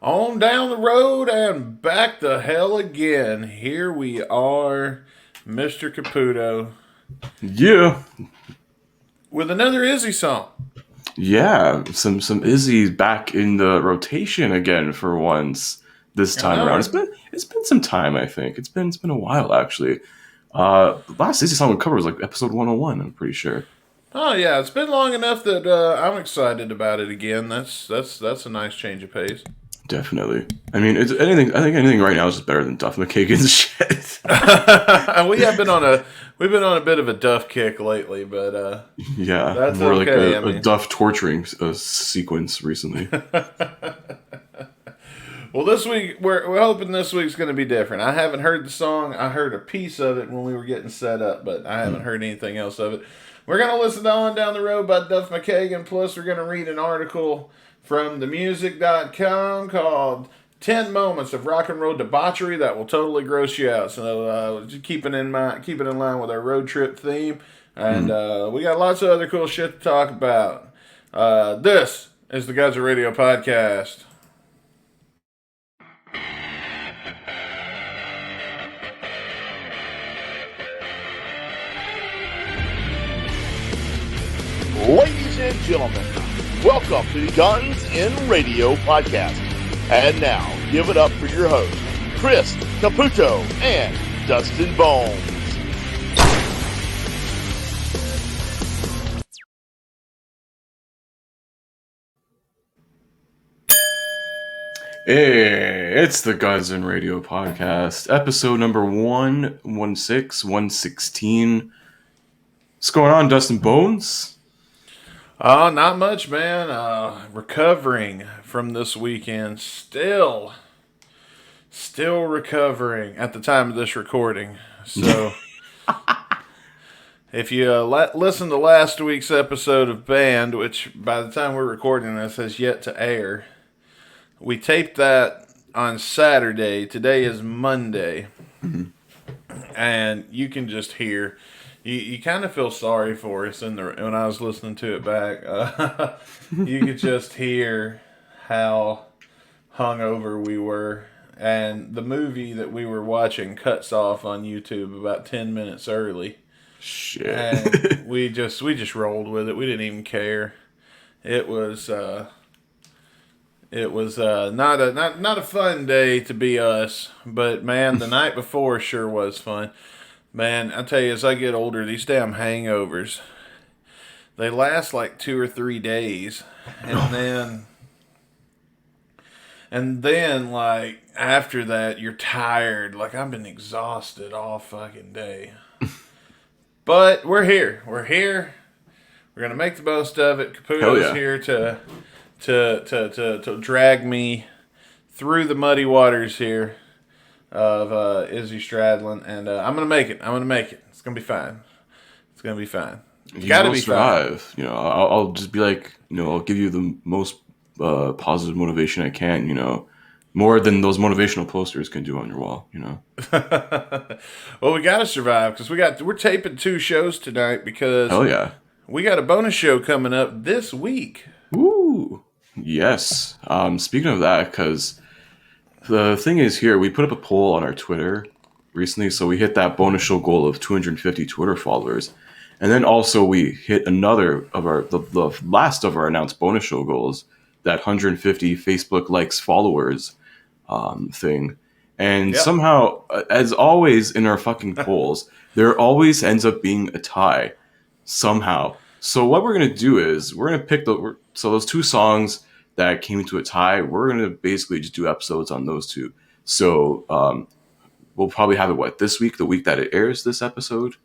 On down the road and back the hell again. Here we are, Mr. Caputo, Yeah, with another Izzy song. yeah. Some Izzy back in the rotation again for once this I time around. know. It's been some time. I think it's been a while actually. The last Izzy song we covered was like episode 101. I'm pretty sure. Oh yeah, it's been long enough that I'm excited about it again. That's a nice change of pace. Definitely. I mean, it's anything. I think anything right now is just better than Duff McKagan's shit. we have been on a we've been on a bit of a Duff kick lately, but Yeah, that's more like okay. I a mean, Duff torturing sequence recently. well, this week we're hoping this week's going to be different. I haven't heard the song. I heard a piece of it when we were getting set up, but I haven't heard anything else of it. We're going to listen to On Down the Road by Duff McKagan. Plus, we're going to read an article from themusic.com called 10 Moments of Rock and Roll Debauchery That Will Totally Gross You Out. So just keep it in line with our road trip theme. And we got lots of other cool shit to talk about. This is the Guys of Radio podcast. Ladies and gentlemen, welcome to the Guns in Radio podcast. And now, give it up for your hosts, Chris Caputo and Dustin Bonez. Hey, it's the Guns and Radio podcast, episode number 116, 116. What's going on, Dustin Bonez? Oh, not much, man. Recovering from this weekend. Still recovering at the time of this recording. So, if you listen to last week's episode of Band, which by the time we're recording this has yet to air, we taped that on Saturday. Today is Monday. And you can just hear... You kind of feel sorry for us when I was listening to it back. You could just hear how hungover we were, and the movie that we were watching cuts off on YouTube about 10 minutes early, Shit. and we just rolled with it. We didn't even care. It was not a fun day to be us, but man, the night before sure was fun. Man, I tell you, as I get older, these damn hangovers, they last like 2 or 3 days. And then like after that, you're tired. Like I've been exhausted all fucking day. But we're here. We're here. We're going to make the most of it. Caputo's here to drag me through the muddy waters here of Izzy Stradlin, and I'm gonna make it. It's gonna be fine. It's gonna be fine. It's You gotta will be survive. fine. I'll just be like, I'll give you the most positive motivation I can. More than those motivational posters can do on your wall. Well, we gotta survive because we're taping 2 shows tonight because Hell yeah. we got a bonus show coming up this week. Woo. Yes. Speaking of that, because the thing is here, we put up a poll on our Twitter recently, so we hit that bonus show goal of 250 Twitter followers. And then also we hit another of the last of our announced bonus show goals, that 150 Facebook likes followers thing. And somehow, as always in our fucking polls, there always ends up being a tie somehow. So what we're going to do is we're going to pick those 2 songs that came into a tie. We're going to basically just do episodes on those 2. So we'll probably have it, this week, the week that it airs this episode?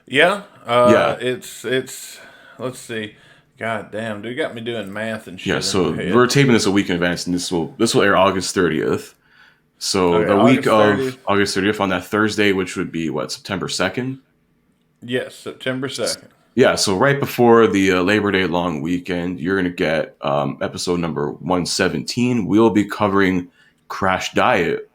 Yeah. Yeah. It's let's see. God damn, dude, got me doing math and shit. Yeah, so we're taping this a week in advance, and this will air August 30th. So Okay, the week August 30th. of August 30th on that Thursday, which would be, September 2nd? Yes, September 2nd. Yeah, so right before the Labor Day long weekend, you're going to get episode number 117. We'll be covering Crash Diet,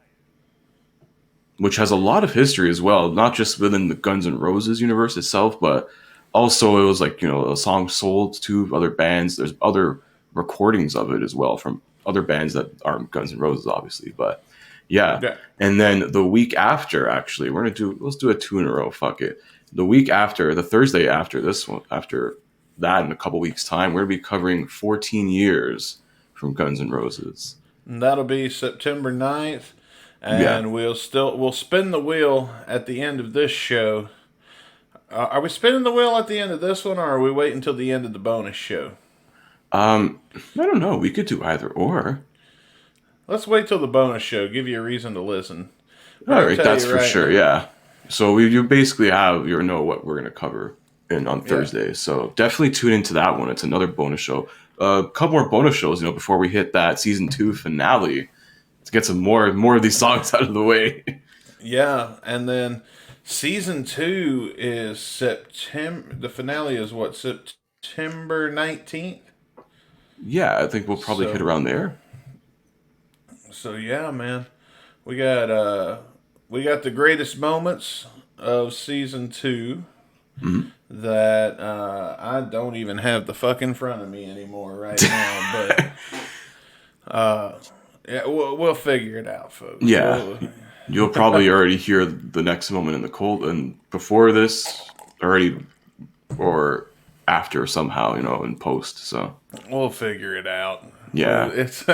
which has a lot of history as well, not just within the Guns N' Roses universe itself, but also it was a song sold to other bands. There's other recordings of it as well from other bands that aren't Guns N' Roses, obviously. But yeah. Yeah. And then the week after, actually, let's do a 2 in a row. Fuck it. The week after, the Thursday after this one, after that, in a couple weeks' time, we're gonna be covering 14 years from Guns N' Roses. And that'll be September 9th. And Yeah. we'll spin the wheel at the end of this show. Are we spinning the wheel at the end of this one, or are we waiting until the end of the bonus show? I don't know. We could do either or. Let's wait till the bonus show. Give you a reason to listen. All right, that's for sure. Yeah. So you basically know what we're gonna cover on Thursday. So definitely tune into that one. It's another bonus show. A couple more bonus shows, before we hit that season 2 finale, to get some more of these songs out of the way. Yeah, and then season 2 is September. The finale is what, September 19th? Yeah, I think we'll probably hit around there. So yeah, man, we got the greatest moments of season 2 that I don't even have the fuck in front of me anymore right now, but yeah, we'll figure it out, folks. Yeah, you'll probably already hear the next moment in the cold, and before this already, or after somehow, in post. So we'll figure it out. Yeah. It's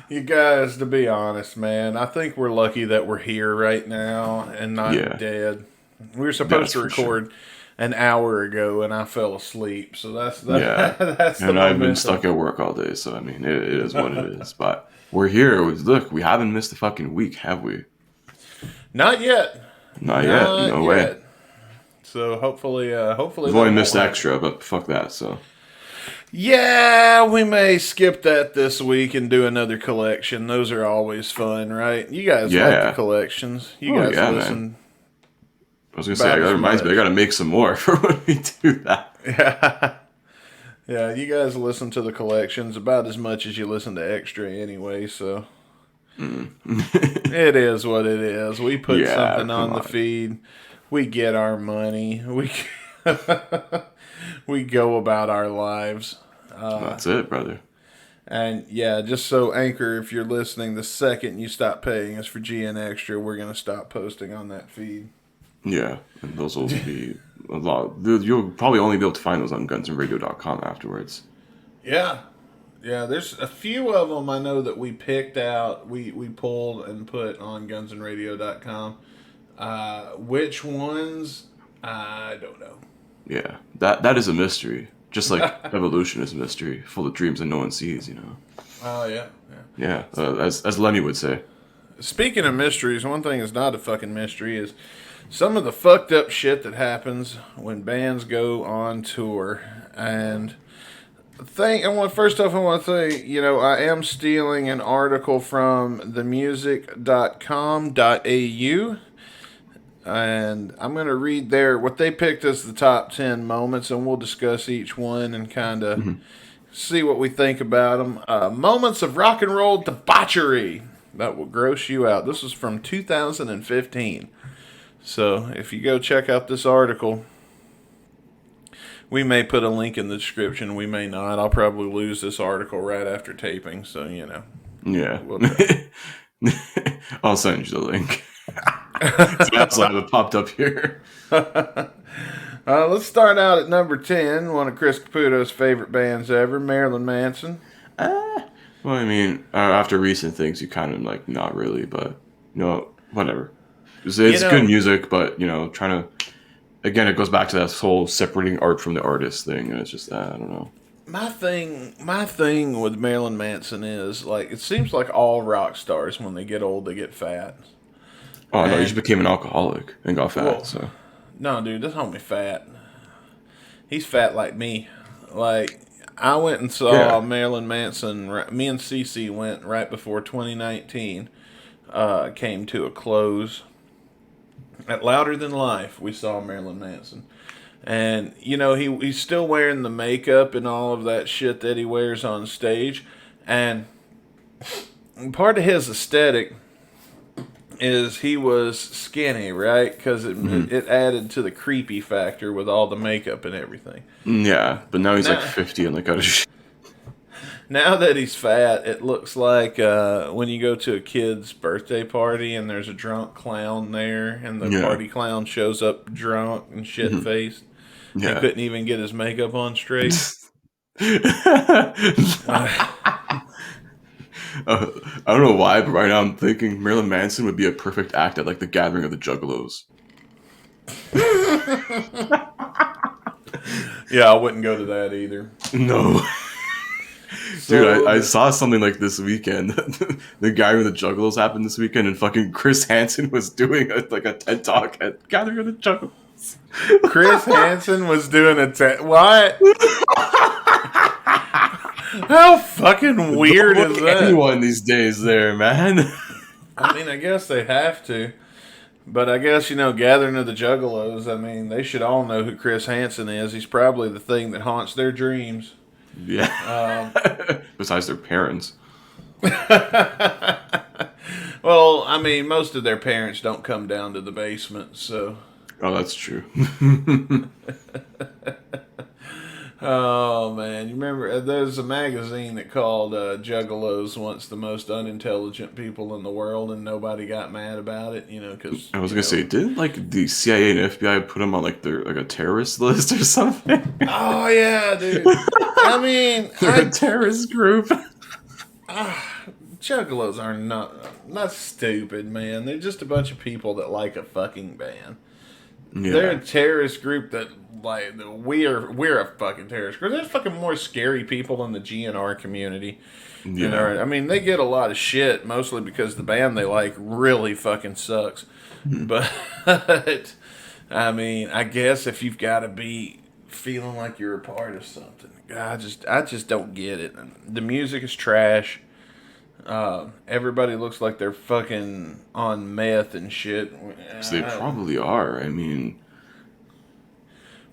you guys, to be honest, man, I think we're lucky that we're here right now and not dead. We were supposed to record an hour ago and I fell asleep. So that's that's the And I've been momentum. stuck at work all day, so I mean it is what it is. But we're here. Look, we haven't missed a fucking week, have we? Not yet. Not yet. No way. So hopefully We've only missed extra, but fuck that, so. Yeah, we may skip that this week and do another collection. Those are always fun, right? You guys like the collections. You guys listen. Man. I was going to say, that reminds me, I got to make some more for when we do that. Yeah. Yeah, you guys listen to the collections about as much as you listen to Extra anyway, so. It is what it is. We put something on the feed. We get our money. We go about our lives. That's it, brother. And yeah, just so Anchor, if you're listening, the second you stop paying us for GN Extra, we're going to stop posting on that feed. Yeah, and those will be a lot. You'll probably only be able to find those on gunsnradio.com afterwards. Yeah. Yeah, there's a few of them I know that we picked out, we pulled and put on gunsnradio.com. Which ones, I don't know. Yeah, that is a mystery. Just like evolution is a mystery, full of dreams that no one sees, Oh, yeah. Yeah, as Lenny would say. Speaking of mysteries, one thing that's not a fucking mystery is some of the fucked up shit that happens when bands go on tour. And first off, I want to say, I am stealing an article from themusic.com.au. And I'm going to read what they picked as the top 10 moments, and we'll discuss each one and kind of see what we think about them. Moments of rock and roll debauchery that will gross you out. This is from 2015. So if you go check out this article, we may put a link in the description. We may not. I'll probably lose this article right after taping, so, Yeah. I'll send you the link. That's why it popped up here. Let's start out at number 10, one of Chris Caputo's favorite bands ever, Marilyn Manson. Well, I mean, after recent things, you kind of not really, but whatever. It's good music, but trying to, again, it goes back to that whole separating art from the artist thing, and it's just I don't know. My thing with Marilyn Manson is it seems like all rock stars when they get old they get fat. Oh, no, he just became an alcoholic and got fat, so. No, dude, this homie fat. He's fat like me. I went and saw Marilyn Manson. Me and Cece went right before 2019 came to a close. At Louder Than Life, we saw Marilyn Manson. And, he's still wearing the makeup and all of that shit that he wears on stage. And part of his aesthetic is he was skinny, right? Because it added to the creepy factor with all the makeup and everything. Yeah, but now he's 50 and out of shit. Now that he's fat, it looks like when you go to a kid's birthday party and there's a drunk clown there, and the party clown shows up drunk and shit-faced. Yeah. He couldn't even get his makeup on straight. I don't know why, but right now I'm thinking Marilyn Manson would be a perfect act at like the Gathering of the Juggalos. Yeah, I wouldn't go to that either. No. Dude, I saw something like this weekend. The Gathering of the Juggalos happened this weekend, and fucking Chris Hansen was doing a TED Talk at Gathering of the Juggalos. Chris Hansen was doing a TED... What? How fucking weird is that? Anyone these days there, man. I mean, I guess they have to. But I guess, Gathering of the Juggalos, I mean, they should all know who Chris Hansen is. He's probably the thing that haunts their dreams. Yeah. Besides their parents. Well, I mean, most of their parents don't come down to the basement, so... Oh, that's true. Oh, man. You remember, there's a magazine that called Juggalos once the most unintelligent people in the world, and nobody got mad about it, because... I was going to say, didn't, the CIA and FBI put them on, their, a terrorist list or something? Oh, yeah, dude. I mean... They're a terrorist group. Juggalos are not stupid, man. They're just a bunch of people that like a fucking band. Yeah. They're a terrorist group that, we're a fucking terrorist group. There's fucking more scary people in the GNR community. Yeah. I mean, they get a lot of shit, mostly because the band they like really fucking sucks. But, I mean, I guess if you've got to be feeling like you're a part of something, I just don't get it. The music is trash. Everybody looks like they're fucking on meth and shit. So they probably are. I mean,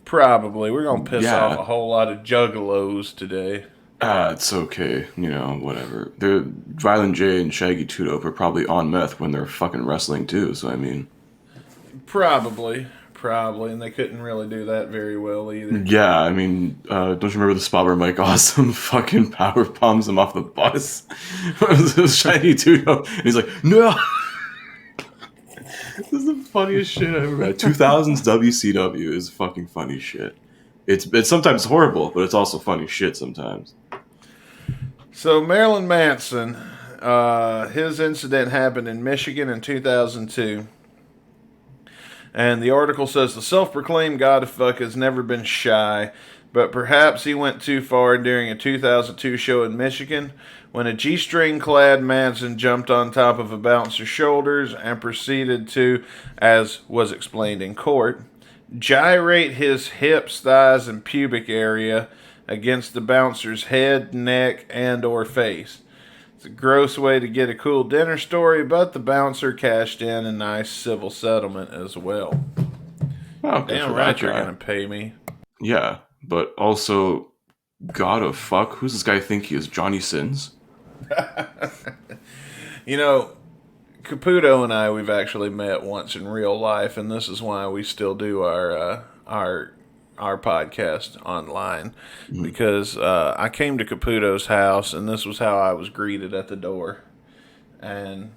probably. We're gonna piss off a whole lot of juggalos today. It's okay. Whatever. Violent J and Shaggy Two Dope are probably on meth when they're fucking wrestling too. So I mean, probably, and they couldn't really do that very well either. Yeah, I mean, don't you remember the spot where Mike Awesome fucking power bombs him off the bus? It was Shaggy Two Dope, and he's like, no. This is the funniest shit I've ever read. 2000s WCW is fucking funny shit. It's sometimes horrible, but it's also funny shit sometimes. So Marilyn Manson, his incident happened in Michigan in 2002. And the article says the self-proclaimed god of fuck has never been shy, but perhaps he went too far during a 2002 show in Michigan when a G-string clad Manson jumped on top of a bouncer's shoulders and proceeded to, as was explained in court, gyrate his hips, thighs, and pubic area against the bouncer's head, neck, and or face. It's a gross way to get a cool dinner story, but the bouncer cashed in a nice civil settlement as well. Oh, damn right you're going to pay me. Yeah, but also, god of fuck, who's this guy think he is, Johnny Sins? Caputo and I, we've actually met once in real life, and this is why we still do our podcast online, because I came to Caputo's house, and this was how I was greeted at the door, and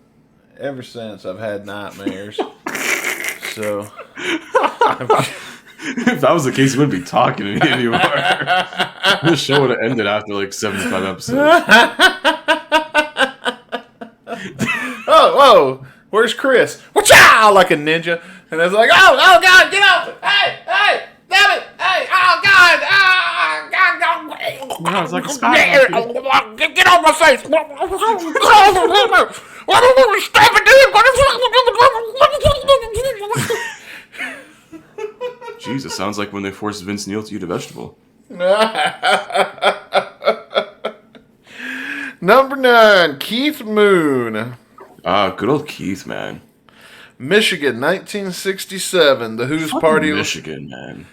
ever since I've had nightmares. So if that was the case, you wouldn't be talking to me anymore. This show would have ended after 75 episodes. Whoa, where's Chris? Whatcha! Like a ninja. And I was like, oh God, get off! Hey, damn it! Hey, oh God! God. No, it's like a spy. Get off my face! What are we stopping doing? Jesus, sounds like when they forced Vince Neil to eat a vegetable. Number 9, Keith Moon. Good old Keith, man. Michigan, 1967. The Who's Party. Michigan, man.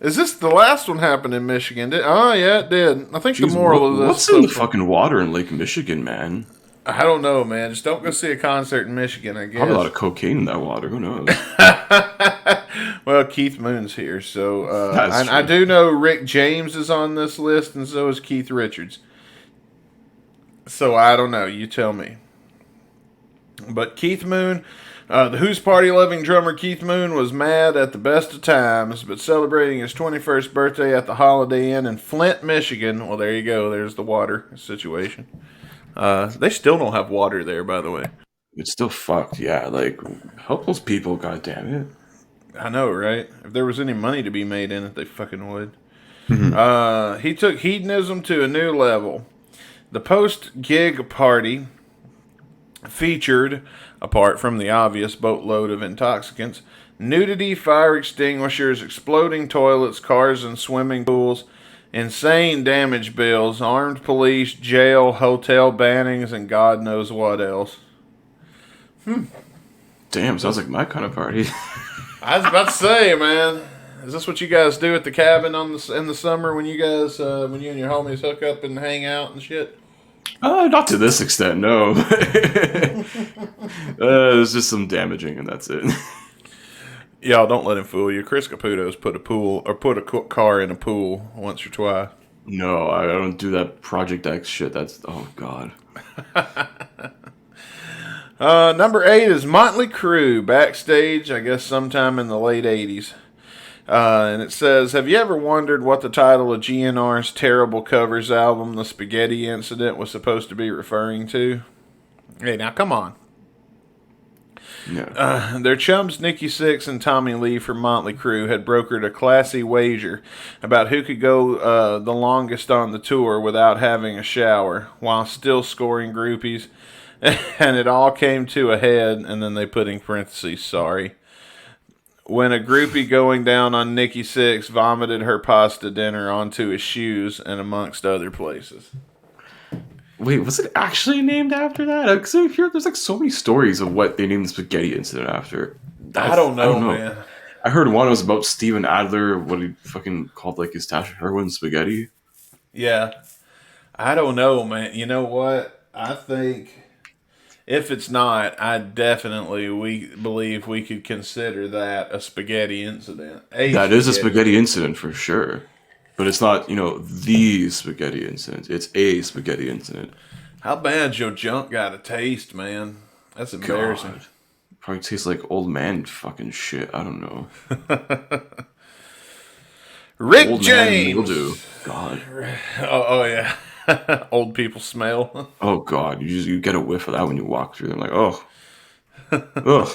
Is this the last one happened in Michigan? Yeah, it did. I think Jeez, the moral of this. What's in the fucking water in Lake Michigan, man? I don't know, man. Just don't go see a concert in Michigan, I guess. Probably a lot of cocaine in that water. Who knows? Well, Keith Moon's here, so I do know Rick James is on this list, and so is Keith Richards. So I don't know. You tell me. But Keith Moon, the Who's Party loving drummer Keith Moon was mad at the best of times, but celebrating his 21st birthday at the Holiday Inn in Flint, Michigan. Well, there you go. There's the water situation. They still don't have water there, by the way. It's still fucked, yeah. Like, help those people, goddammit. I know, right? If there was any money to be made in it, they fucking would. He took hedonism to a new level. The post-gig party featured, apart from the obvious boatload of intoxicants, nudity, fire extinguishers, exploding toilets, cars and swimming pools, insane damage bills, armed police, jail, hotel bannings, and God knows what else. Damn, sounds like my kind of party. I was about to say, man, is this what you guys do at the cabin in the summer when you guys, when you and your homies hook up and hang out and shit? Not to this extent, no. There's just some damaging, and that's it. Y'all don't let him fool you. Chris Caputo's put a car in a pool once or twice. No, I don't do that Project X shit. That's, oh god. Number 8 is Motley Crue backstage, I guess sometime in the late 80s. And it says, have you ever wondered what the title of GNR's terrible covers album, The Spaghetti Incident, was supposed to be referring to? Hey, now come on. Yeah. Their chums Nikki Sixx and Tommy Lee from Motley Crue had brokered a classy wager about who could go the longest on the tour without having a shower, while still scoring groupies. And it all came to a head, and then they put in parentheses, sorry, when a groupie going down on Nikki Sixx vomited her pasta dinner onto his shoes and amongst other places. Wait, was it actually named after that? Because there's like so many stories of what they named the Spaghetti Incident after. I don't know, man. I heard one was about Steven Adler, what he fucking called like his stash of heroin spaghetti. Yeah. I don't know, man. You know what? I think if it's not, I definitely believe we could consider that a spaghetti incident. That is a spaghetti incident for sure. But it's not, the spaghetti incident. It's a spaghetti incident. How bad's your junk got a taste, man? That's embarrassing. God. Probably tastes like old man fucking shit. I don't know. Rick old James. Man mildew. God. Oh yeah. Old people smell. Oh God. You get a whiff of that when you walk through. They're like, oh. Ugh.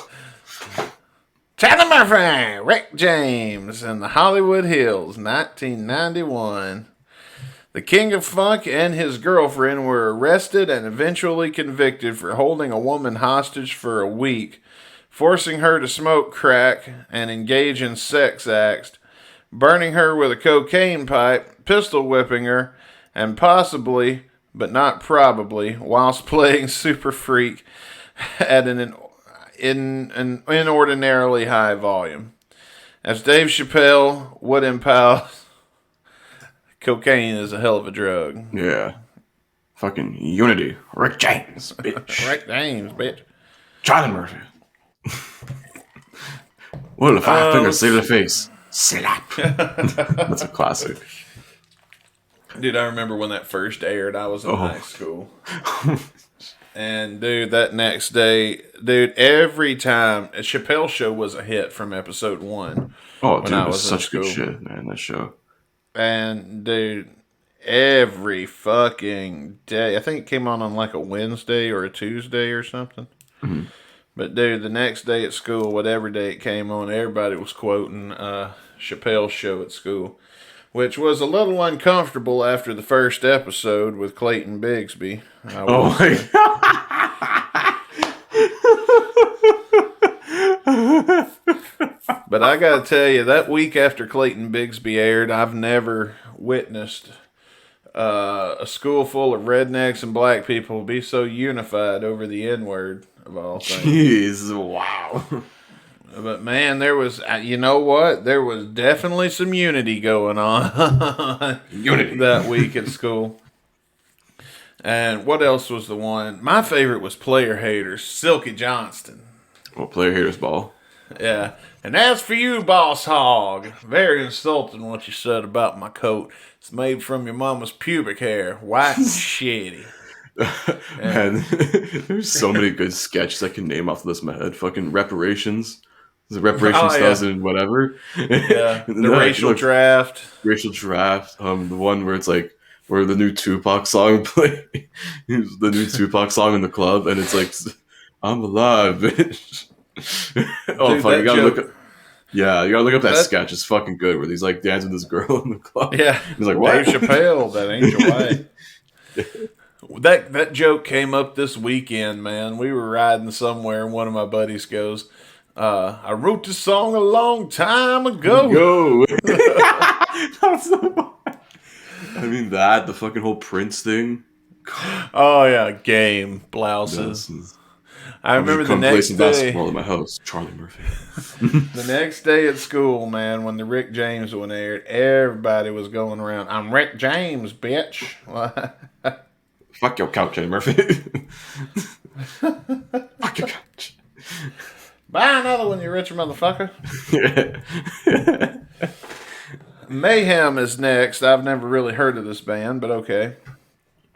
Charlie Murphy, Rick James, and the Hollywood Hills, 1991. The King of Funk and his girlfriend were arrested and eventually convicted for holding a woman hostage for a week, forcing her to smoke crack and engage in sex acts, burning her with a cocaine pipe, pistol whipping her, and possibly, but not probably, whilst playing Super Freak at an inordinarily high volume. As Dave Chappelle would imply, cocaine is a hell of a drug. Yeah. Fucking unity. Rick James, bitch. Rick James, bitch. Charlie Murphy. What did the 5 fingers say to the face? Slap. That's a classic. Dude, I remember when that first aired. I was in high school. And, dude, that next day, every time, Chappelle's Show was a hit from episode 1. Oh, dude, it was such good shit, man, that show. And, dude, every fucking day, I think it came on like a Wednesday or a Tuesday or something. Mm-hmm. But, dude, the next day at school, whatever day it came on, everybody was quoting Chappelle's Show at school, which was a little uncomfortable after the first episode with Clayton Bigsby. Oh my God. But I gotta tell you, that week after Clayton Bigsby aired, I've never witnessed a school full of rednecks and black people be so unified over the N-word of all things. Jeez, wow. But man, there was, you know what? There was definitely some unity going on that week at school. And what else was the one? My favorite was Player Haters, Silky Johnston. Well, Player Haters Ball. Yeah. And as for you, Boss Hog, very insulting what you said about my coat. It's made from your mama's pubic hair, white and shitty. Man, there's so many good sketches I can name off the list of my head. Fucking reparations. The reparations Oh, yeah. 2000 whatever. Yeah, And the then, racial draft. racial draft. The one where it's like where the new Tupac song play. The new Tupac song in the club, and it's like, I'm alive, bitch. Oh Dude, fuck! that joke. You gotta look up that That sketch. It's fucking good. Where he's like dancing with this girl in the club. yeah, He's like, Dave what? Chappelle, that ain't your way. That joke came up this weekend, man. We were riding somewhere, and one of my buddies goes, "I wrote this song a long time ago." Go. That's so I mean the fucking whole Prince thing. Oh yeah, game blouses. I I'm remember just the come play next some day. basketball at my house. Charlie Murphy. The next day at school, man, when the Rick James one aired, everybody was going around. I'm Rick James, bitch. Fuck your couch, Charlie Murphy. Fuck your couch. Buy another one, you rich motherfucker. Yeah. Mayhem is next. I've never really heard of this band, but okay.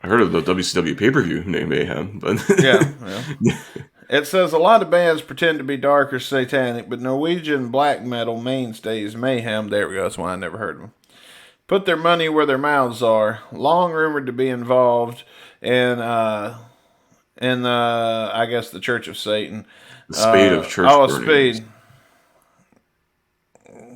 I heard of the WCW pay-per-view named Mayhem, but Yeah. It says a lot of bands pretend to be dark or satanic, but Norwegian black metal mainstays Mayhem, there we go, that's why I never heard of them, put their money where their mouths are. Long rumored to be involved in I guess the Church of Satan. the spade of church burnings. Spade.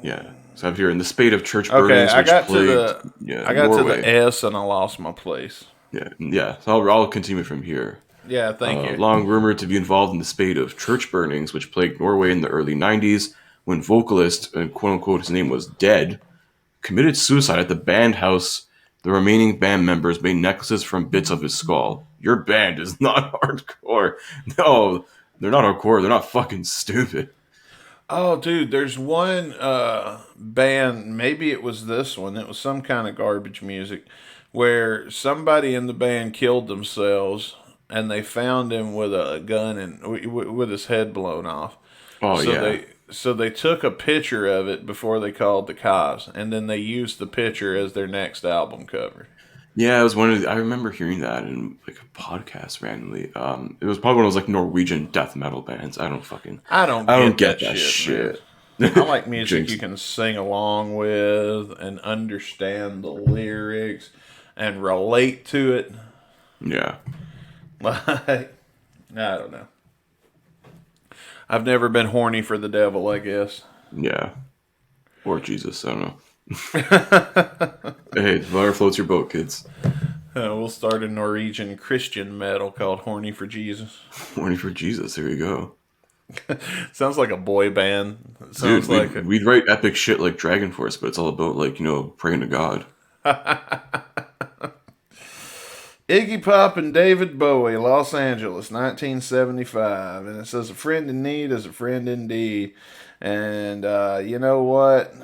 Yeah. So I'm here in the spade of church Okay, burnings, I which got plagued, to the S and I lost my place. Yeah. So I'll continue from here. Yeah, thank you. Long rumored to be involved in the spate of church burnings, which plagued Norway in the early 90s, when vocalist, and quote-unquote his name was Dead, committed suicide at the band house. The remaining band members made necklaces from bits of his skull. Your band is not hardcore. No, they're not hardcore. They're not fucking stupid. Oh, dude, there's one band, maybe it was this one, it was some kind of garbage music, where somebody in the band killed themselves, and they found him with a gun and with his head blown off. Oh, yeah. So they took a picture of it before they called the cops, and then they used the picture as their next album cover. Yeah, it was I remember hearing that in like a podcast randomly. It was probably one of those like Norwegian death metal bands. I don't get that shit. I like music you can sing along with and understand the lyrics and relate to it. Yeah. Like, I don't know. I've never been horny for the devil, I guess. Yeah. Or Jesus, I don't know. Hey, whatever floats your boat, kids. We'll start a Norwegian Christian metal called Horny for Jesus. Horny for Jesus, there you go. Sounds like a boy band. Sounds Dude, we'd write epic shit like Dragon Force, but it's all about praying to God. Iggy Pop and David Bowie, Los Angeles, 1975. And it says, a friend in need is a friend indeed. And you know what?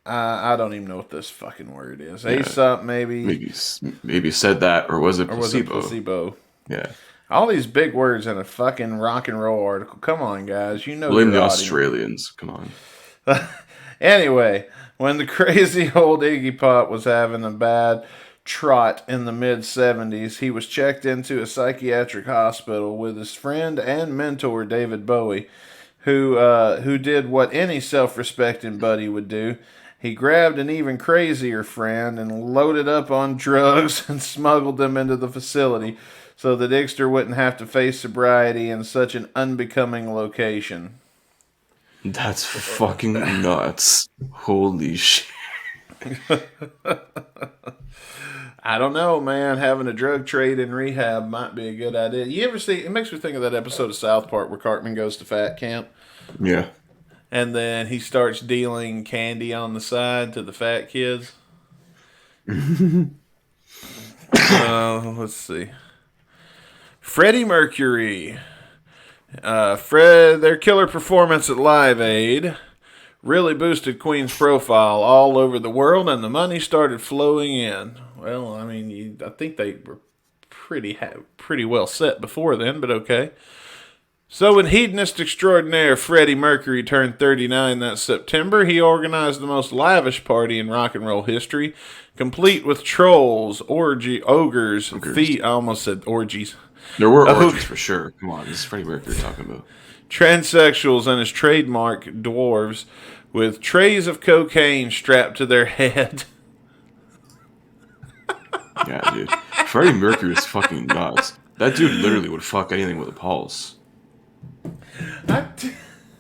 I don't even know what this fucking word is. Yeah. Aesop, maybe. Maybe said that, or was it placebo? Or was it placebo? Yeah. All these big words in a fucking rock and roll article. Come on, guys. You know Blame the audience. Australians. Come on. Anyway, when the crazy old Iggy Pop was having a bad trot in the mid-70s, he was checked into a psychiatric hospital with his friend and mentor David Bowie, who did what any self-respecting buddy would do. He grabbed an even crazier friend and loaded up on drugs and smuggled them into the facility so that Ixter wouldn't have to face sobriety in such an unbecoming location. That's fucking nuts. Holy shit. I don't know, man. Having a drug trade in rehab might be a good idea. You ever see, it makes me think of that episode of South Park where Cartman goes to fat camp. Yeah. And then he starts dealing candy on the side to the fat kids. Let's see. Freddie Mercury. Their killer performance at Live Aid really boosted Queen's profile all over the world, and the money started flowing in. Well, I mean, I think they were pretty well set before then, but okay. So when hedonist extraordinaire Freddie Mercury turned 39 that September, he organized the most lavish party in rock and roll history, complete with trolls, ogres, I almost said orgies. There were orgies for sure. Come on, this is Freddie Mercury talking about. Transsexuals and his trademark dwarves with trays of cocaine strapped to their head. Yeah, dude. Freddie Mercury is fucking nuts. That dude literally would fuck anything with a pulse.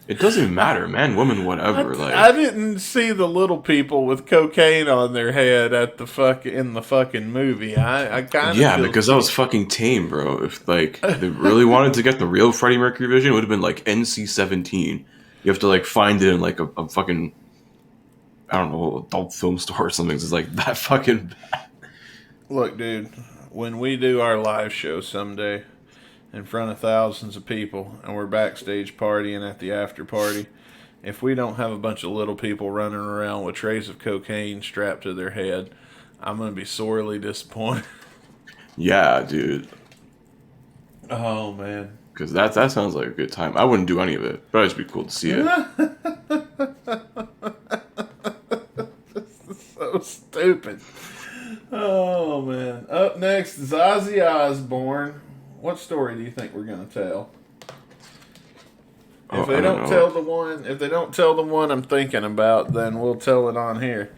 It doesn't even matter, man, woman, whatever. I didn't see the little people with cocaine on their head in the fucking movie. I kind of because that was fucking tame, bro. If they really wanted to get the real Freddie Mercury vision, it would have been like NC-17. You have to find it in a fucking, I don't know, adult film store or something. It's like that fucking bad. Look, dude, when we do our live show someday in front of thousands of people and we're backstage partying at the after party, if we don't have a bunch of little people running around with trays of cocaine strapped to their head, I'm going to be sorely disappointed. Yeah, dude. Oh, man. Because that sounds like a good time. I wouldn't do any of it, but it'd just be cool to see it. This is so stupid. Oh, man. Up next is Ozzy Osbourne. What story do you think we're going to tell? If they don't tell the one I'm thinking about, then we'll tell it on here.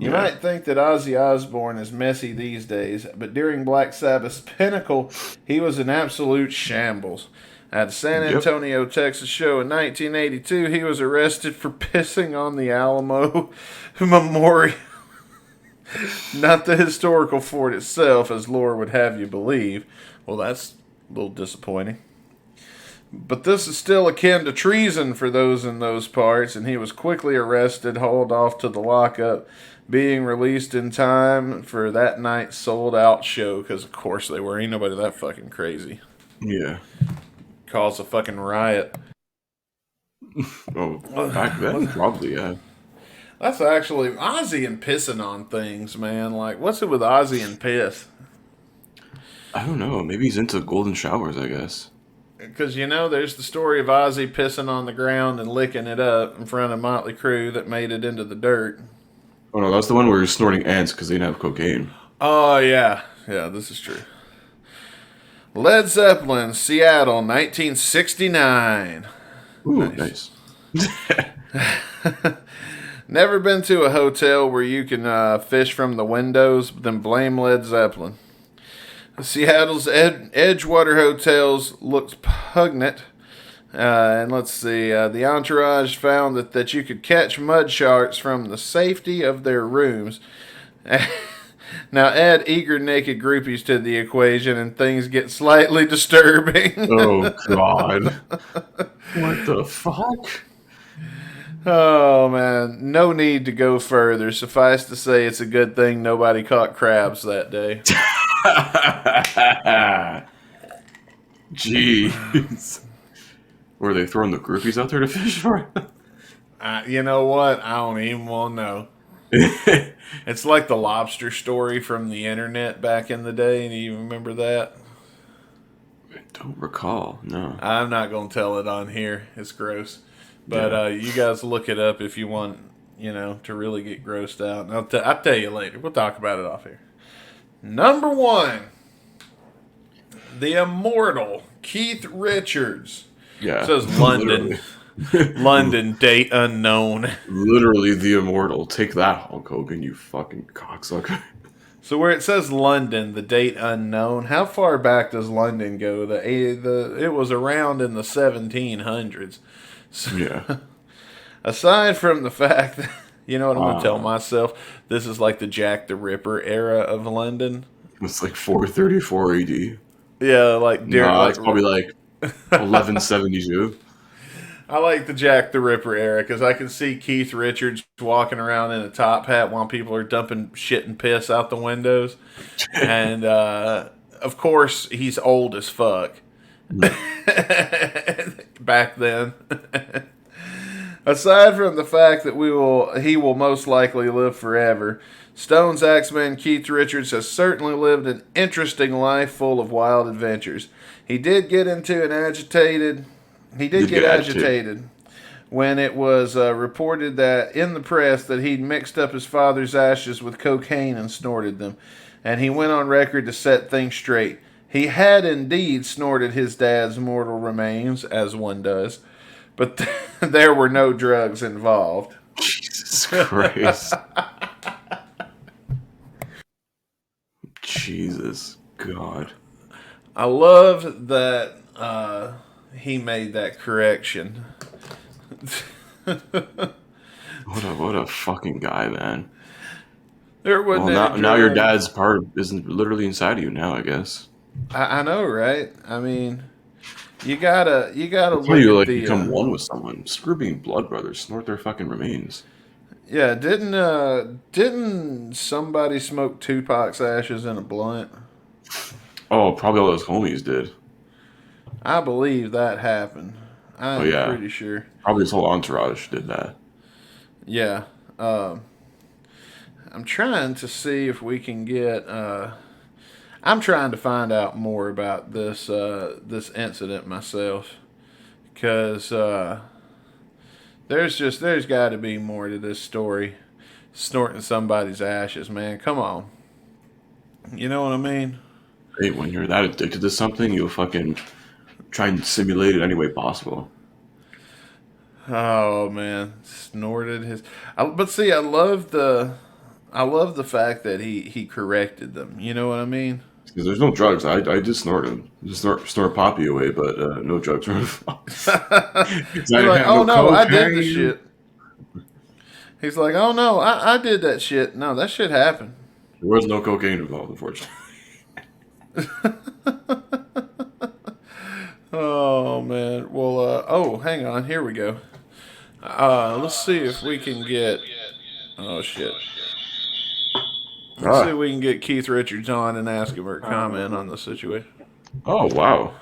You might think that Ozzy Osbourne is messy these days, but during Black Sabbath's pinnacle, he was an absolute shambles. At a San Antonio, Texas show in 1982, he was arrested for pissing on the Alamo Memorial. Not the historical fort itself, as lore would have you believe. Well, that's a little disappointing. But this is still akin to treason for those in those parts, and he was quickly arrested, hauled off to the lockup, being released in time for that night's sold-out show, because of course they were. Ain't nobody that fucking crazy. Yeah. Cause a fucking riot. Oh, back then, probably, yeah. That's actually Ozzy and pissing on things, man. Like, what's it with Ozzy and piss? I don't know. Maybe he's into golden showers, I guess. Because, there's the story of Ozzy pissing on the ground and licking it up in front of Motley Crue that made it into the dirt. Oh, no, that's the one where he's snorting ants because they didn't have cocaine. Oh, yeah. Yeah, this is true. Led Zeppelin, Seattle, 1969. Ooh, nice. Never been to a hotel where you can fish from the windows, then blame Led Zeppelin. Seattle's Edgewater hotels looked pungent. And let's see, the entourage found that you could catch mud sharks from the safety of their rooms. Now add eager naked groupies to the equation and things get slightly disturbing. Oh, God. What the fuck? Oh, man. No need to go further. Suffice to say, it's a good thing nobody caught crabs that day. Jeez. Were they throwing the groupies out there to fish for? You know what? I don't even want to know. It's like the lobster story from the internet back in the day. Do you remember that? I don't recall, no. I'm not going to tell it on here. It's gross. But you guys look it up if you want, to really get grossed out. And I'll tell you later. We'll talk about it off here. Number 1. The immortal Keith Richards. Yeah. It says London. London, date unknown. Literally the immortal. Take that, Hulk Hogan, you fucking cocksucker. So where it says London, the date unknown, how far back does London go? It was around in the 1700s. So, yeah. Aside from the fact that, you know what I'm going to tell myself? This is like the Jack the Ripper era of London. It's like 434 AD. Yeah, like... it's probably like 1172. I like the Jack the Ripper era because I can see Keith Richards walking around in a top hat while people are dumping shit and piss out the windows. And, of course, he's old as fuck. Back then. Aside from the fact that he will most likely live forever, Stone's Axeman Keith Richards has certainly lived an interesting life full of wild adventures. He did get into an agitated He did get agitated when it was reported that in the press that he'd mixed up his father's ashes with cocaine and snorted them. And he went on record to set things straight. He had indeed snorted his dad's mortal remains, as one does, but there were no drugs involved. Jesus Christ. Jesus God. I love that he made that correction. What a fucking guy, man. There wasn't now your dad's part isn't literally inside of you now, I guess. I know, right? I mean, you gotta That's how look you at like the become one with someone. Screw being blood brothers. Snort their fucking remains. yeah. Didn't somebody smoke Tupac's ashes in a blunt? Oh, probably all those homies did. I believe that happened. I'm pretty sure. Probably his whole entourage did that. Yeah. I'm trying to see if we can get. I'm trying to find out more about this incident myself, because there's got to be more to this story. Snorting somebody's ashes, man. Come on. You know what I mean? Hey, when you're that addicted to something, you'll fucking try and simulate it any way possible. Oh man, snorted his. But see, I love the fact that he corrected them. You know what I mean? Because there's no drugs. I did snort them. Just snort Poppy away, but no drugs were involved. He's like, oh no, I did the shit. He's like, oh no, I did that shit. No, that shit happened. There was no cocaine involved, unfortunately. Oh man. Well, hang on. Here we go. Let's see if we can get. Oh shit. Let's see if we can get Keith Richards on and ask him for a comment on the situation. Oh wow.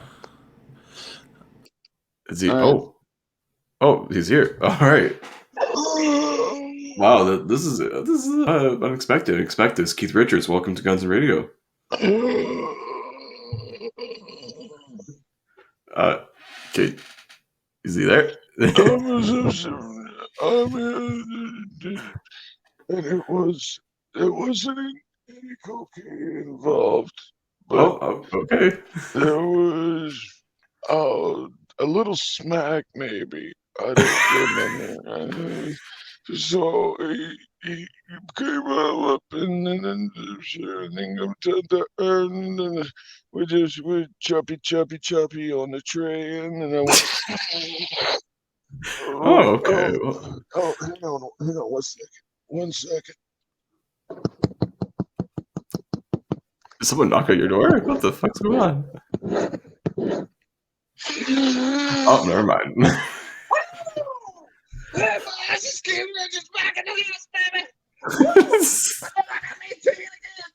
Is he? Oh, he's here. All right. Wow, this is unexpected. Expect this. Keith Richards, welcome to Guns and Radio. Okay, is he there? And it wasn't any cocaine involved, but okay. there was a little smack, maybe. I don't remember. So he came up and then everything and then we choppy on the tray and I went. Okay. Hang on 1 second. Did someone knock at your door? What the fuck's going on? Oh, never mind. I just came just back in the house, baby.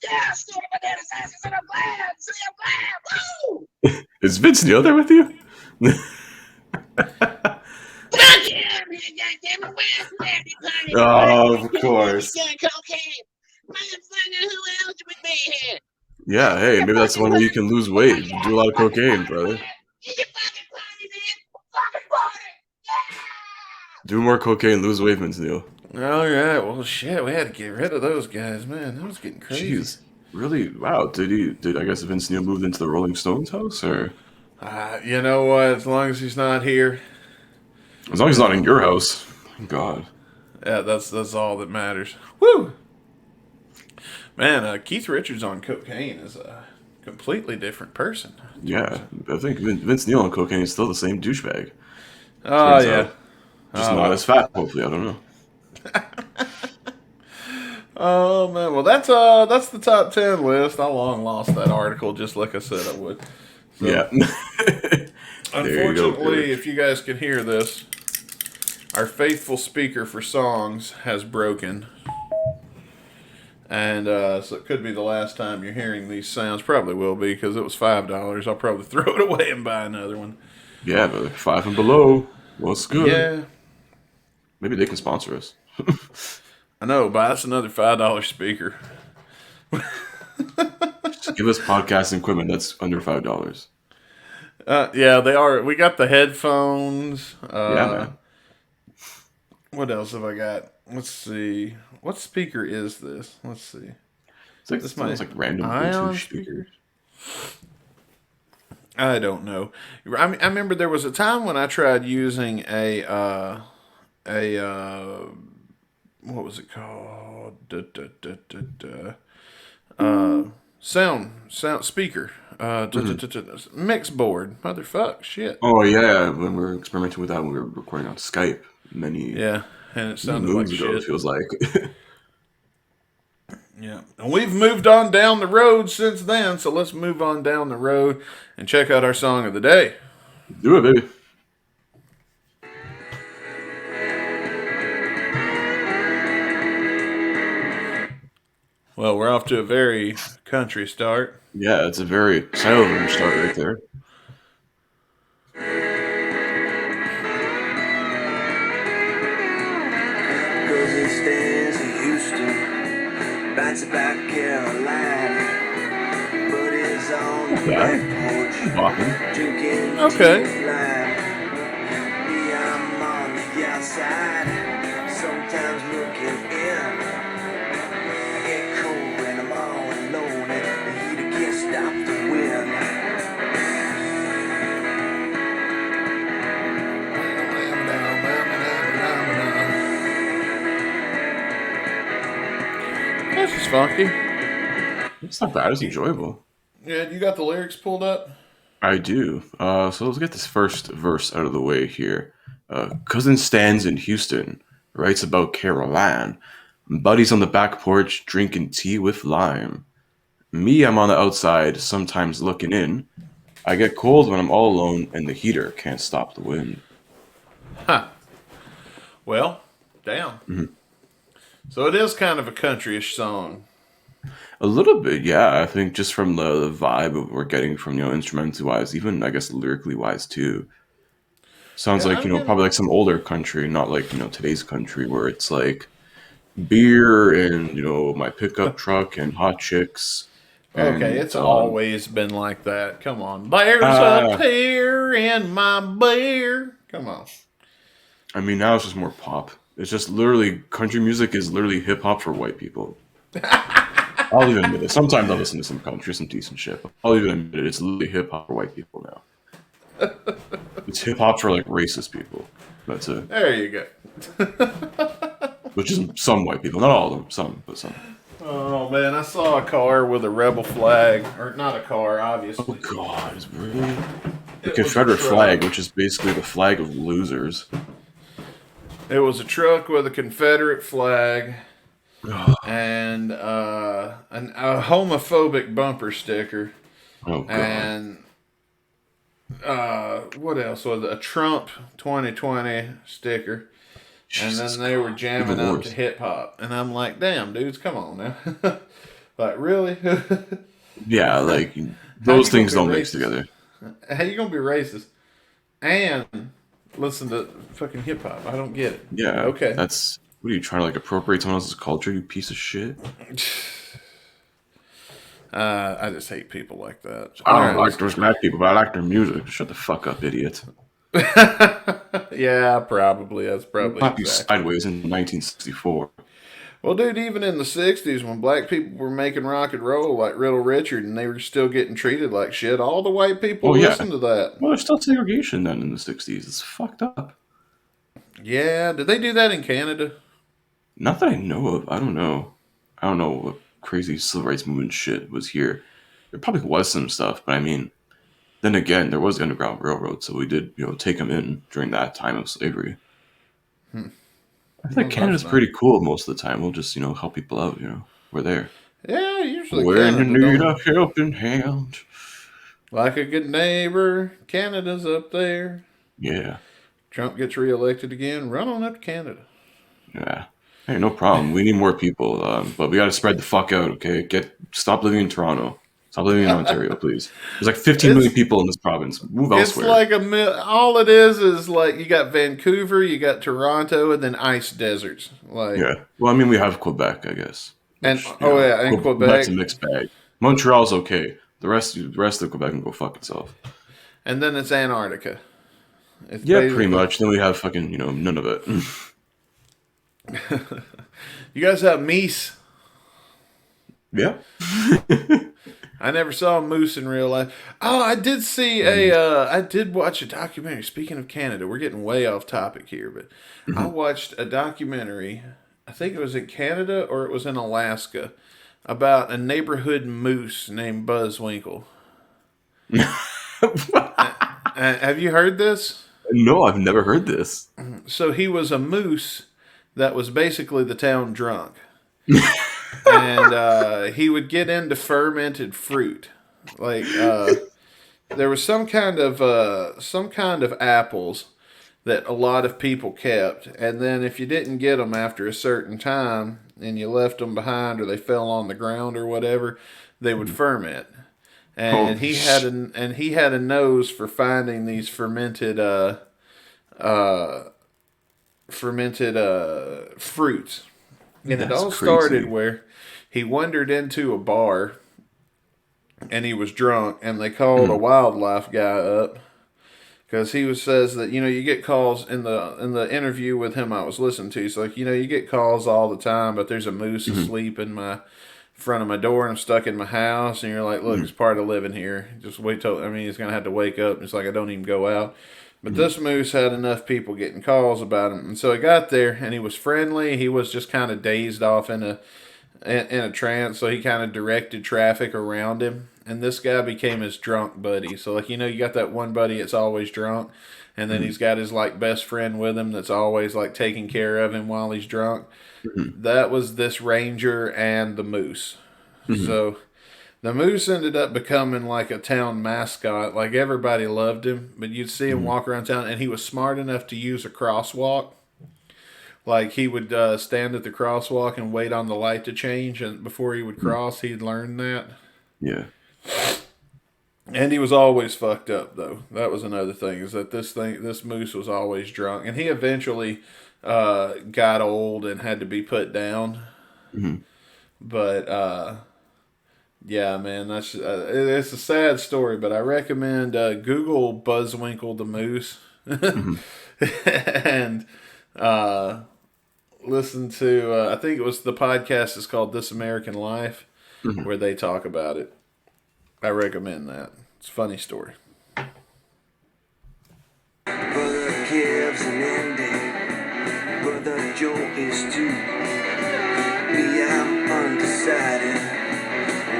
Yeah, stored my daddy's asses and I'm glad. See, I'm glad. Woo! Is Vince Neil there with you? Oh, of course. Yeah, hey, maybe that's one way you can lose weight. Do a lot of cocaine, brother. Do more cocaine, lose weight, Vince Neil. All right, well, shit, we had to get rid of those guys, man. That was getting crazy. Jeez, really? Wow. Did I guess Vince Neil moved into the Rolling Stones house, or? You know what? As long as he's not here. As long as he's not in your house. God. Yeah, that's all that matters. Woo! Man, Keith Richards on cocaine is a completely different person. Yeah, I think Vince Neil on cocaine is still the same douchebag. Oh, yeah. Just not as fat, hopefully. I don't know. Oh, man. Well, that's the top 10 list. I long lost that article, just like I said I would. So, yeah. Unfortunately, if you guys can hear this, our faithful speaker for songs has broken. And so it could be the last time you're hearing these sounds. Probably will be, because it was $5. I'll probably throw it away and buy another one. Yeah, but 5 and below. What's good? Yeah. Maybe they can sponsor us. I know, buy us another $5 speaker. Just give us podcasting equipment that's under $5. Yeah, they are. We got the headphones. Yeah, man. What else have I got? Let's see. What speaker is this? Let's see. It's like This almost my like random Ion Bluetooth speakers. I don't know. I remember there was a time when I tried using what was it called? Sound speaker. Mix board. Motherfuck shit. Oh yeah, when we were experimenting with that when we were recording on Skype many Yeah, and it sounded like moons ago, it shit. feels like. Yeah, and we've moved on down the road since then. So let's move on down the road and check out our song of the day. Do it, baby. Well, we're off to a very country start. Yeah, it's a very silent start right there. Cause it stands in Houston, bats about Carolina, but it's on the back porch, Bopping. drinking Okay. tea with lime. Me, I'm on the outside, sometimes looking in. I get cold when I'm all alone, and the heater can't stop the wind. This is funky. It's not bad. It's enjoyable. Yeah, you got the lyrics pulled up? I do. So let's get this first verse out of the way here. Cousin stands in Houston, writes about Caroline. Buddies on the back porch drinking tea with lime. Me, I'm on the outside, sometimes looking in. I get cold when I'm all alone, and the heater can't stop the wind. Huh. Well, damn. So it is kind of a countryish song. A little bit, yeah. I think just from the vibe we're getting from, instrumentally wise, even I guess lyrically wise too. Sounds Yeah, like, I'm getting- probably like some older country, not like, today's country where it's like beer and, my pickup truck and hot chicks. Okay, and, it's always been like that. Come on. There's a tear in my beer. Come on. I mean, now it's just more pop. It's just literally, country music is literally hip hop for white people. I'll even admit it. Sometimes I'll listen to some country, some decent shit. But I'll even admit it. It's literally hip hop for white people now. It's hip hop for like racist people. That's it. There you go. Which is some white people, not all of them. Some, but some. Oh, man, I saw a car with a rebel flag. Or not a car, Oh obviously. God, it's really the It was a Confederate truck. flag, which is basically the flag of losers. It was a truck with a Confederate flag and a homophobic bumper sticker. Oh God. And what else was it? A Trump 2020 sticker. And Jesus then they were God. jamming Even out worse. to hip hop. And I'm like, damn, dudes, come on now. Like, really? Yeah, like How those you things gonna don't be mix racist? together. How you gonna be racist and listen to fucking hip hop? I don't get it. Yeah. Okay. That's what are you trying to like appropriate someone else's culture? You piece of shit. I just hate people like that. I don't like those black people, but I like their music. Shut the fuck up, idiot. Yeah, probably. That's probably Clap you exactly. sideways in 1964. Well, dude, even in the 60s when black people were making rock and roll like Little Richard and they were still getting treated like shit, all the white people Oh, yeah. listened to that. Well, there's still segregation then in the 60s. It's fucked up. Yeah, did they do that in Canada? Not that I know of. I don't know. I don't know what crazy civil rights movement shit was here. There probably was some stuff, but I mean, then again, there was the Underground Railroad, so we did, take them in during that time of slavery. I think Well, Canada's that's pretty cool most of the time. We'll just, help people out, We're there. Yeah, usually When you Canada need don't. a helping hand. Like a good neighbor, Canada's up there. Yeah. Trump gets reelected again, run on up to Canada. Yeah. Hey, no problem. We need more people, but we got to spread the fuck out, okay? Stop living in Toronto. Stop living in Ontario, please. There's like 15 million people in this province. Move It's elsewhere. like all it is like you got Vancouver, you got Toronto, and then ice deserts. Like, Yeah. Well, I mean, we have Quebec, I guess. and Which, and Quebec's Quebec. a mixed bag. Montreal's okay. The rest of Quebec can go fuck itself. and then it's Antarctica. It's Yeah, basically- pretty much. Then we have fucking, none of it. You guys have meese? Yeah. I never saw a moose in real life. Oh, I did see I did watch a documentary. Speaking of Canada, we're getting way off topic here, but I watched a documentary. I think it was in Canada or it was in Alaska about a neighborhood moose named Buzzwinkle. Have you heard this? No, I've never heard this. So he was a moose that was basically the town drunk. And he would get into fermented fruit. Like there was some kind of apples that a lot of people kept, and then if you didn't get them after a certain time and you left them behind or they fell on the ground or whatever, they would ferment. And he had a nose for finding these fermented fruits. And it all started where he wandered into a bar and he was drunk, and they called a wildlife guy up because he says that you get calls in the interview with him I was listening to. He's like, you get calls all the time, but there's a moose asleep in my front of my door and I'm stuck in my house, and you're like, look, it's part of living here. Just wait till he's gonna have to wake up. It's like I don't even go out. But this moose had enough people getting calls about him, and so he got there and he was friendly. He was just kind of dazed off in a trance, so he kind of directed traffic around him. And this guy became his drunk buddy. So you got that one buddy that's always drunk, and then he's got his best friend with him that's always taking care of him while he's drunk. That was this ranger and the moose. So the moose ended up becoming a town mascot. Everybody loved him, but you'd see him walk around town, and he was smart enough to use a crosswalk. He would stand at the crosswalk and wait on the light to change, and before he would cross, he'd learn that. Yeah. And he was always fucked up, though. That was another thing, is that this moose was always drunk, and he eventually got old and had to be put down. But yeah, man, that's it's a sad story, but I recommend Google Buzzwinkle the moose and listen to I think it was the podcast is called This American Life, where they talk about it. I recommend that. It's a funny story. Brother Kev's an ending. Brother Joe is too. Me, I'm undecided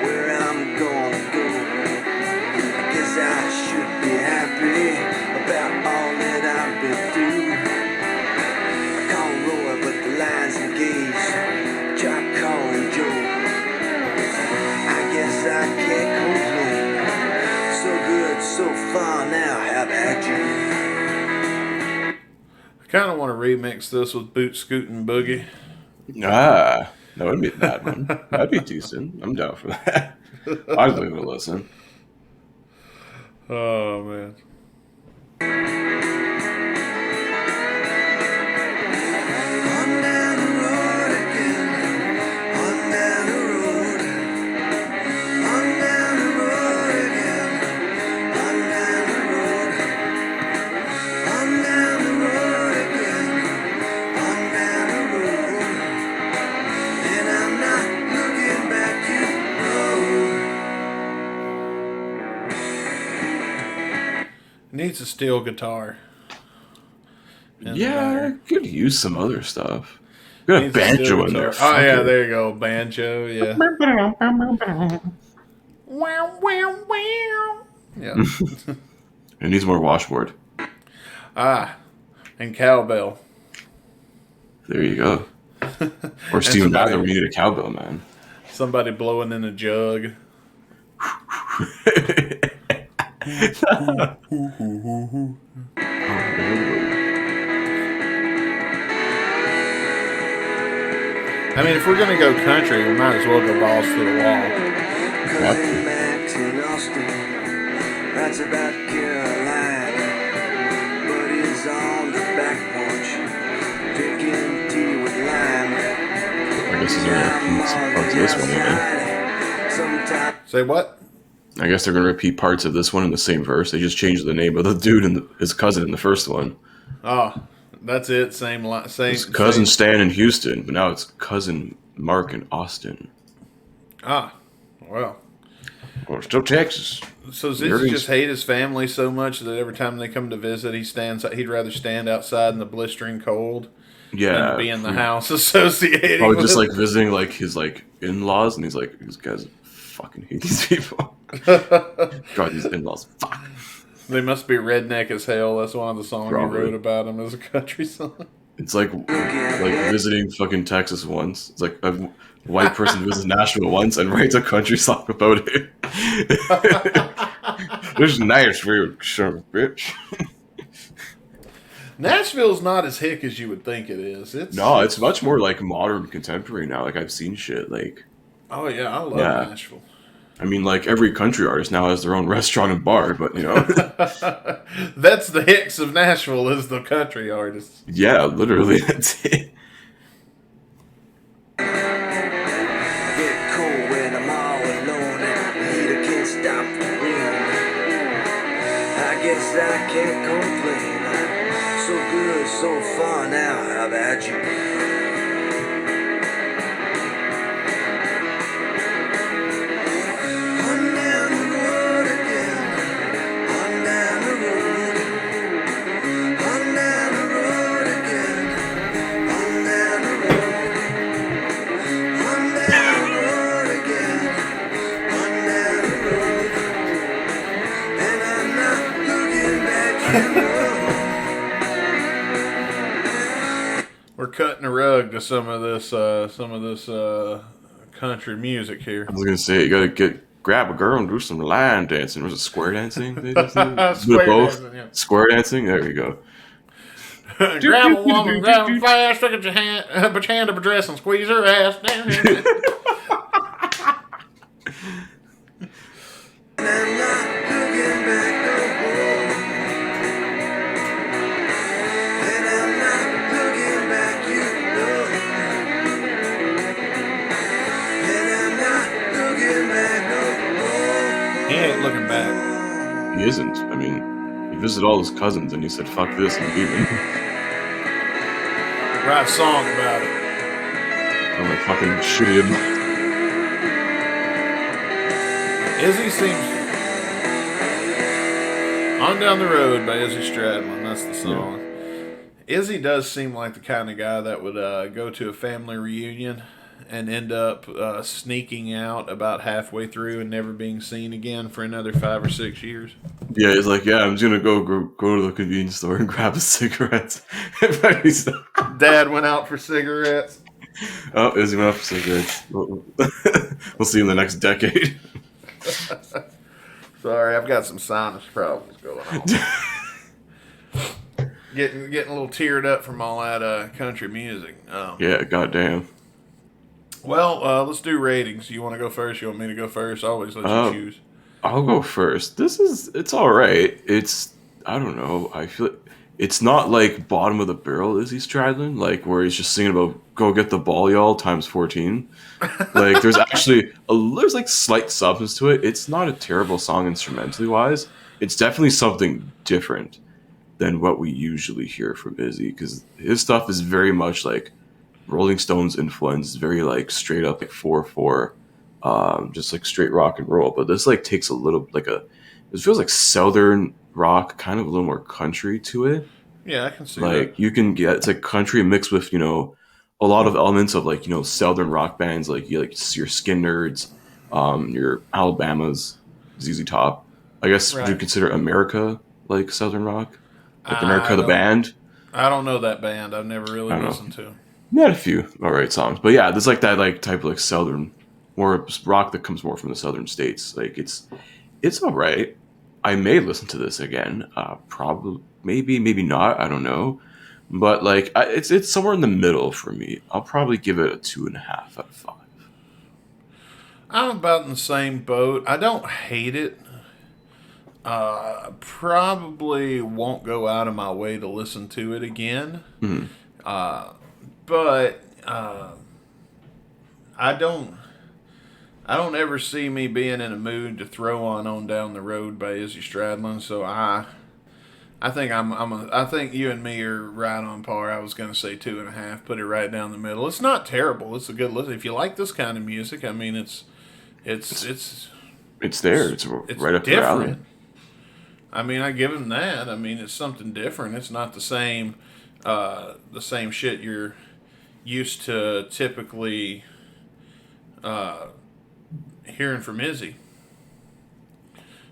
where I'm gonna go. I guess I should be happy about all that I've been through. I call Roy, but the line's engaged. Try calling Joe. I guess I can't complain. So good so far now. How about you? I kind of want to remix this with Boot Scootin' Boogie. That wouldn't be a bad one. That'd be decent. I'm down for that. I'd give it a listen. Oh, man. On down the road again. On down the road. On down the road again. On down the road. On down the road again. On down the road. And I'm not looking back, Needs a steel guitar. And Yeah, could use some other stuff. Got a needs a steel banjo in guitar. there. Oh, Fuck yeah, it. there you go. Banjo, yeah. Wow, wow, wow. Yeah. It needs more washboard. And cowbell. There you go. Or Steven Tyler, we need a cowbell, man. Somebody blowing in a jug. I mean, if we're gonna go country, we might as well go balls to the wall. Cousin Max in Austin writes about Carolina, but he's on the back porch drinking tea with lime. I guess he's gonna parts of this one, yeah. Sometimes Say what? I guess they're gonna repeat parts of this one in the same verse. They just changed the name of the dude and his cousin in the first one. Oh, that's it. Same line. It's cousin Same. Stan in Houston, but now it's cousin Mark in Austin. Ah, well. Or still Texas. So does he just hate his family so much that every time they come to visit, he'd rather stand outside in the blistering cold than be in the house associated. Probably with just it? like visiting like his like in-laws, and he's like, these guys fucking hate these people. God, these in-laws, fuck. They must be redneck as hell. That's one of the songs Probably. he wrote about him as a country song. It's like visiting fucking Texas once. It's like a white person visits Nashville once and writes a country song about it. This is Nashville, son of a bitch. Nashville's not as hick as you would think it is. It's much more like modern contemporary now. Like I've seen shit like. Oh yeah, I love Nashville. I mean, like every country artist now has their own restaurant and bar, but you know. That's the hicks of Nashville is the country artists. Yeah, literally, that's it. Get cold when I'm all alone and the heater can't stop the rain. I guess I can't complain. I'm so good so far now. How about you? On down the road again. On down the road. On down the road again. On down the road. On down the road again. On down the road. And I'm not looking back, you know. We're cutting a rug to some of this country music here. I was gonna say you gotta grab a girl and do some line dancing. Was it square dancing? They just did? Square Both? dancing, yeah. Square dancing. There you go. Grab a woman, grab her fast, look at your hand, put your hand up her dress and squeeze her ass down. And I'm not looking back no more. And I'm not looking back, you know. And I'm not looking back no more. He ain't looking back. He isn't. I mean, he visited all his cousins and he said, "Fuck this," and beat me. Write a song about it. I'm like fucking shitty. Izzy seems On Down the Road by Izzy Stradlin. That's the song. Izzy does seem like the kind of guy that would go to a family reunion and end up sneaking out about halfway through and never being seen again for another 5 or 6 years. Yeah, he's like, yeah, I'm just gonna go to the convenience store and grab a cigarette. But he's Dad went out for cigarettes. oh, Izzy went out for cigarettes. We'll see in the next decade. Sorry, I've got some sinus problems going on. Getting a little teared up from all that country music. Yeah, goddamn. Well, let's do ratings. You want to go first? You want me to go first? I always let you choose. I'll go first. It's all right. I don't know. I feel it's not like bottom of the barrel Izzy Stradlin, like where he's just singing about "Go get the ball, y'all" times 14. Like there's actually there's like slight substance to it. It's not a terrible song instrumentally wise. It's definitely something different than what we usually hear from Izzy, because his stuff is very much like Rolling Stones influence, very like straight up like 4/4, just like straight rock and roll. But this like takes a little it feels like southern rock, kind of a little more country to it. Yeah, I can see Like that. you can get it's like country mixed with a lot of elements of like southern rock bands like your Skin Nerds, your Alabamas, ZZ Top. I guess would you Right. consider America like southern rock, like America the band? I don't know that band. I've never really I don't know. listened to them. They had a few alright songs, but yeah, there's like that like type of like southern, more rock that comes more from the southern states. Like it's alright. I may listen to this again. Probably, maybe not. I don't know. But like, it's somewhere in the middle for me. I'll probably give it a 2.5 out of 5. I'm about in the same boat. I don't hate it. Probably won't go out of my way to listen to it again. Mm-hmm. But I I don't ever see me being in a mood to throw on Down the Road by Izzy Stradlin. So I think I think you and me are right on par. I was going to say 2.5. Put it right down the middle. It's not terrible. It's a good listen. If you like this kind of music, I mean, it's there. It's right up your alley. I mean, I give him that. I mean, it's something different. It's not the same shit you're used to typically hearing from Izzy.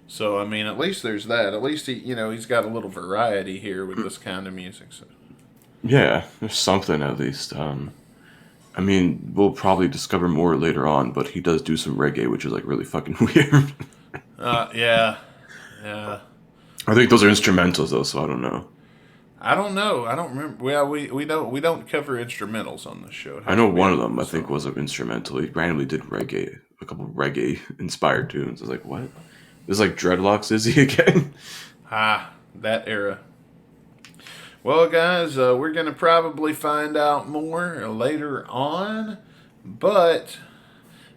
So I mean, at least there's that. At least he's got a little variety here with this kind of music. So. Yeah, there's something at least. I mean, we'll probably discover more later on, but he does do some reggae, which is like really fucking weird. Yeah. I think those are instrumentals though, so I don't know. I don't know. I don't remember. Well, we don't cover instrumentals on this show. I know one of them I think was an instrumental. He randomly did reggae, a couple of reggae inspired tunes. I was like, what? This is like Dreadlocks Izzy again? That era. Well, guys, we're going to probably find out more later on, but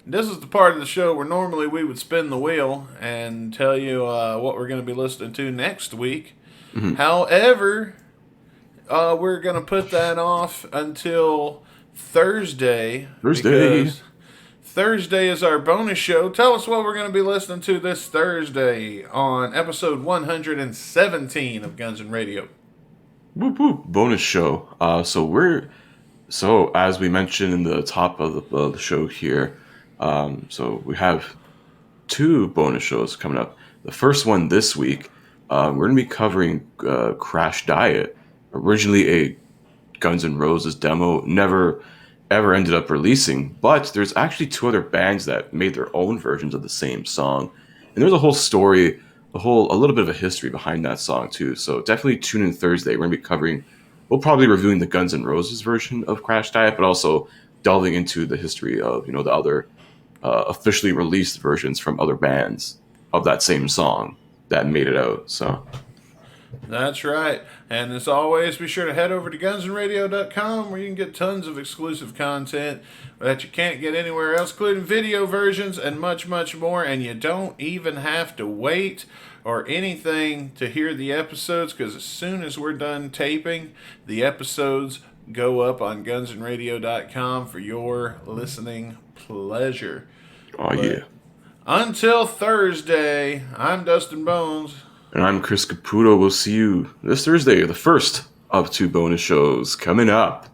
this is the part of the show where normally we would spin the wheel and tell you what we're going to be listening to next week. Mm-hmm. However, we're going to put that off until Thursday. Because Thursday is our bonus show. Tell us what we're going to be listening to this Thursday on episode 117 of Guns and Radio. Whoop whoop, bonus show. So as we mentioned in the top of the show here, so we have 2 bonus shows coming up. The first one this week, we're going to be covering Crash Diet, originally a Guns N' Roses demo, never ever ended up releasing, but there's actually 2 other bands that made their own versions of the same song, and there's a whole story, a little bit of a history behind that song too. So definitely tune in Thursday. We're gonna be we'll probably reviewing the Guns N' Roses version of Crash Diet, but also delving into the history of the other officially released versions from other bands of that same song that made it out. So that's right. And as always, be sure to head over to gunsandradio.com where you can get tons of exclusive content that you can't get anywhere else, including video versions and much, much more. And you don't even have to wait or anything to hear the episodes, because as soon as we're done taping, the episodes go up on gunsandраdio.com for your listening pleasure. Yeah. Until Thursday, I'm Dustin Bonez. And I'm Chris Caputo. We'll see you this Thursday, the first of 2 bonus shows coming up.